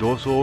$200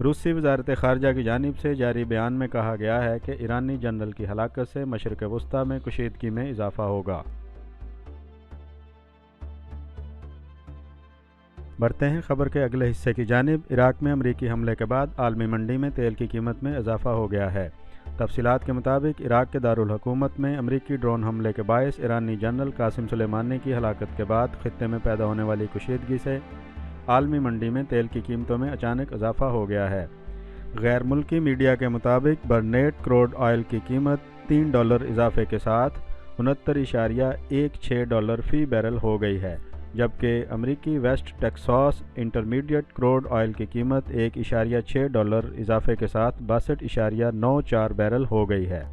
روسی وزارت خارجہ کی جانب سے جاری بیان میں کہا گیا ہے کہ ایرانی جنرل کی ہلاکت سے مشرق وسطی میں کشیدگی میں اضافہ ہوگا۔ بڑھتے ہیں خبر کے اگلے حصے کی جانب۔ عراق میں امریکی حملے کے بعد عالمی منڈی میں تیل کی قیمت میں اضافہ ہو گیا ہے۔ تفصیلات کے مطابق عراق کے دارالحکومت میں امریکی ڈرون حملے کے باعث ایرانی جنرل قاسم سلیمانی کی ہلاکت کے بعد خطے میں پیدا ہونے والی کشیدگی سے عالمی منڈی میں تیل کی قیمتوں میں اچانک اضافہ ہو گیا ہے۔ غیر ملکی میڈیا کے مطابق برنیٹ کروڈ آئل کی قیمت $3 اضافے کے ساتھ $69.16 فی بیرل ہو گئی ہے، جبکہ امریکی West Texas Intermediate crude oil کی قیمت $1.6 اضافے کے ساتھ $62.94 بیرل ہو گئی ہے۔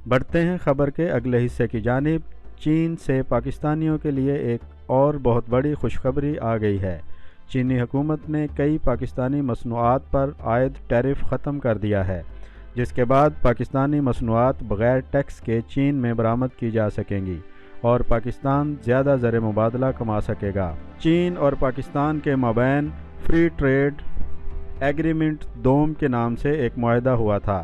بڑھتے ہیں خبر کے اگلے حصے کی جانب۔ چین سے پاکستانیوں کے لیے ایک اور بہت بڑی خوشخبری آ گئی ہے۔ چینی حکومت نے کئی پاکستانی مصنوعات پر عائد ٹیرف ختم کر دیا ہے، جس کے بعد پاکستانی مصنوعات بغیر ٹیکس کے چین میں برآمد کی جا سکیں گی اور پاکستان زیادہ زر مبادلہ کما سکے گا۔ چین اور پاکستان کے مابین فری ٹریڈ ایگریمنٹ دوم کے نام سے ایک معاہدہ ہوا تھا،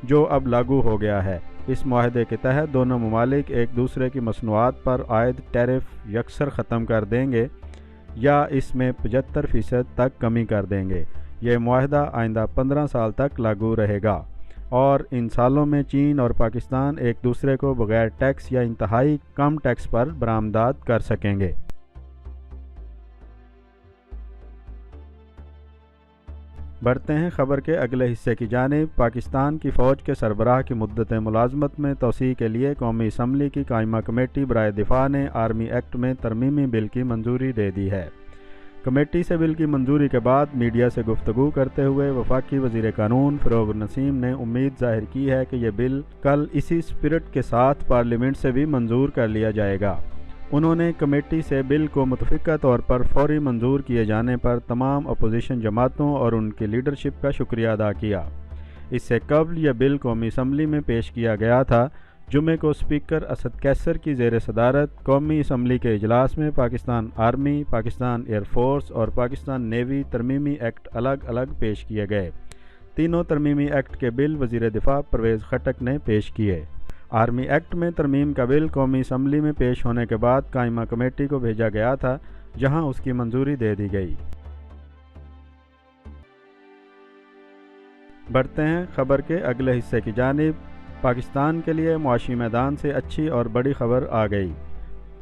جو اب لاگو ہو گیا ہے۔ اس معاہدے کے تحت دونوں ممالک ایک دوسرے کی مصنوعات پر عائد ٹیرف یکسر ختم کر دیں گے یا اس میں 75% تک کمی کر دیں گے۔ یہ معاہدہ آئندہ 15 سال تک لاگو رہے گا اور ان سالوں میں چین اور پاکستان ایک دوسرے کو بغیر ٹیکس یا انتہائی کم ٹیکس پر برآمدات کر سکیں گے۔ بڑھتے ہیں خبر کے اگلے حصے کی جانب۔ پاکستان کی فوج کے سربراہ کی مدت ملازمت میں توسیع کے لیے قومی اسمبلی کی قائمہ کمیٹی برائے دفاع نے آرمی ایکٹ میں ترمیمی بل کی منظوری دے دی ہے۔ کمیٹی سے بل کی منظوری کے بعد میڈیا سے گفتگو کرتے ہوئے وفاقی وزیر قانون فروغ نسیم نے امید ظاہر کی ہے کہ یہ بل کل اسی اسپرٹ کے ساتھ پارلیمنٹ سے بھی منظور کر لیا جائے گا۔ انہوں نے کمیٹی سے بل کو متفقہ طور پر فوری منظور کیے جانے پر تمام اپوزیشن جماعتوں اور ان کی لیڈرشپ کا شکریہ ادا کیا۔ اس سے قبل یہ بل قومی اسمبلی میں پیش کیا گیا تھا۔ جمعے کو اسپیکر اسد کیسر کی زیر صدارت قومی اسمبلی کے اجلاس میں Pakistan army, Pakistan air force اور پاکستان نیوی ترمیمی ایکٹ الگ الگ پیش کیے گئے۔ تینوں ترمیمی ایکٹ کے بل وزیر دفاع پرویز خٹک نے پیش کیے۔ آرمی ایکٹ میں ترمیم کا بل قومی اسمبلی میں پیش ہونے کے بعد قائمہ کمیٹی کو بھیجا گیا تھا، جہاں اس کی منظوری دے دی گئی۔ بڑھتے ہیں خبر کے اگلے حصے کی جانب۔ پاکستان کے لیے معاشی میدان سے اچھی اور بڑی خبر آ گئی۔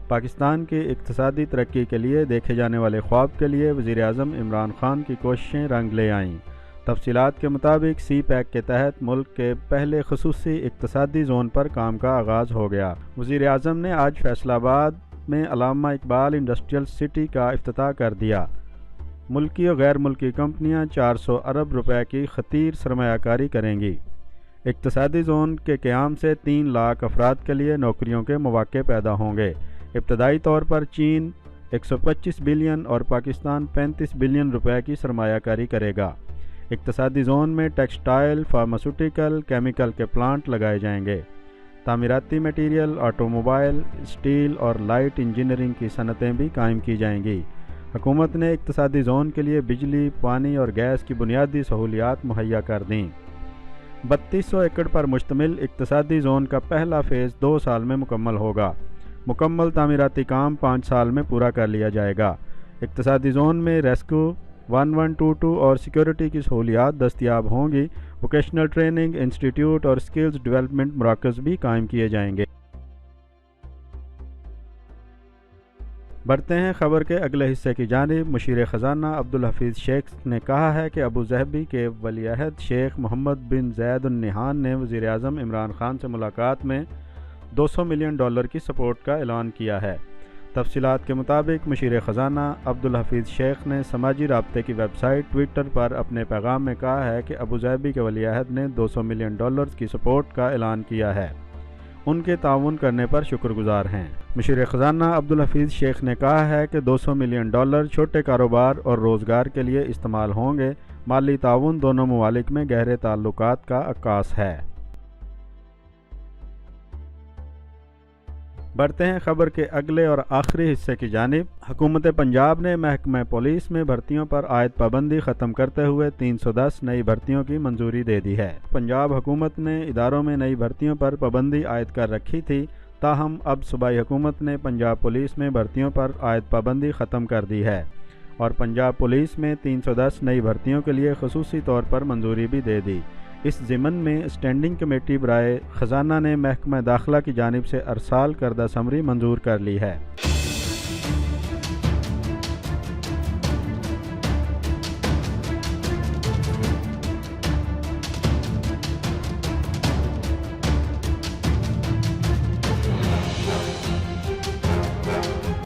پاکستان کی اقتصادی ترقی کے لیے دیکھے جانے والے خواب کے لیے وزیر اعظم عمران خان کی کوششیں رنگ لے آئیں۔ تفصیلات کے مطابق سی پیک کے تحت ملک کے پہلے خصوصی اقتصادی زون پر کام کا آغاز ہو گیا۔ وزیر اعظم نے آج فیصل آباد میں علامہ اقبال انڈسٹریل سٹی کا افتتاح کر دیا۔ ملکی اور غیر ملکی کمپنیاں 400 ارب روپے کی خطیر سرمایہ کاری کریں گی۔ اقتصادی زون کے قیام سے 3 لاکھ افراد کے لیے نوکریوں کے مواقع پیدا ہوں گے۔ ابتدائی طور پر چین 125 بلین اور پاکستان 35 بلین روپے کی سرمایہ کاری کرے گا۔ اقتصادی زون میں ٹیکسٹائل، فارماسیوٹیکل، کیمیکل کے پلانٹ لگائے جائیں گے۔ تعمیراتی میٹیریل، آٹو موبائل، اسٹیل اور لائٹ انجینئرنگ کی صنعتیں بھی قائم کی جائیں گی۔ حکومت نے اقتصادی زون کے لیے بجلی، پانی اور گیس کی بنیادی سہولیات مہیا کر دیں۔ 3200 ایکڑ پر مشتمل اقتصادی زون کا پہلا فیز 2 سال میں مکمل ہوگا۔ مکمل تعمیراتی کام 5 سال میں پورا کر لیا جائے گا۔ اقتصادی زون میں ریسکیو 1122 اور سیکیورٹی کی سہولیات دستیاب ہوں گی۔ ووکیشنل ٹریننگ انسٹیٹیوٹ اور سکلز ڈیولپمنٹ مراکز بھی قائم کیے جائیں گے۔ بڑھتے ہیں خبر کے اگلے حصے کی جانب۔ مشیر خزانہ عبدالحفیظ شیخ نے کہا ہے کہ ابوظہبی کے ولی عہد شیخ محمد بن زید النہیان نے وزیر اعظم عمران خان سے ملاقات میں $200 ملین کی سپورٹ کا اعلان کیا ہے۔ تفصیلات کے مطابق مشیر خزانہ عبدالحفیظ شیخ نے سماجی رابطے کی ویب سائٹ ٹویٹر پر اپنے پیغام میں کہا ہے کہ ابوظہبی کے ولی عہد نے $200 ملین کی سپورٹ کا اعلان کیا ہے۔ ان کے تعاون کرنے پر شکر گزار ہیں۔ مشیر خزانہ عبدالحفیظ شیخ نے کہا ہے کہ $200 ملین چھوٹے کاروبار اور روزگار کے لیے استعمال ہوں گے۔ مالی تعاون دونوں ممالک میں گہرے تعلقات کا عکاس ہے۔ بڑھتے ہیں خبر کے اگلے اور آخری حصے کی جانب۔ حکومت پنجاب نے محکمہ پولیس میں بھرتیوں پر عائد پابندی ختم کرتے ہوئے 310 نئی بھرتیوں کی منظوری دے دی ہے۔ پنجاب حکومت نے اداروں میں نئی بھرتیوں پر پابندی عائد کر رکھی تھی، تاہم اب صوبائی حکومت نے پنجاب پولیس میں بھرتیوں پر عائد پابندی ختم کر دی ہے اور پنجاب پولیس میں 310 نئی بھرتیوں کے لیے خصوصی طور پر منظوری بھی دے دی۔ اس ضمن میں اسٹینڈنگ کمیٹی برائے خزانہ نے محکمہ داخلہ کی جانب سے ارسال کردہ سمری منظور کر لی ہے۔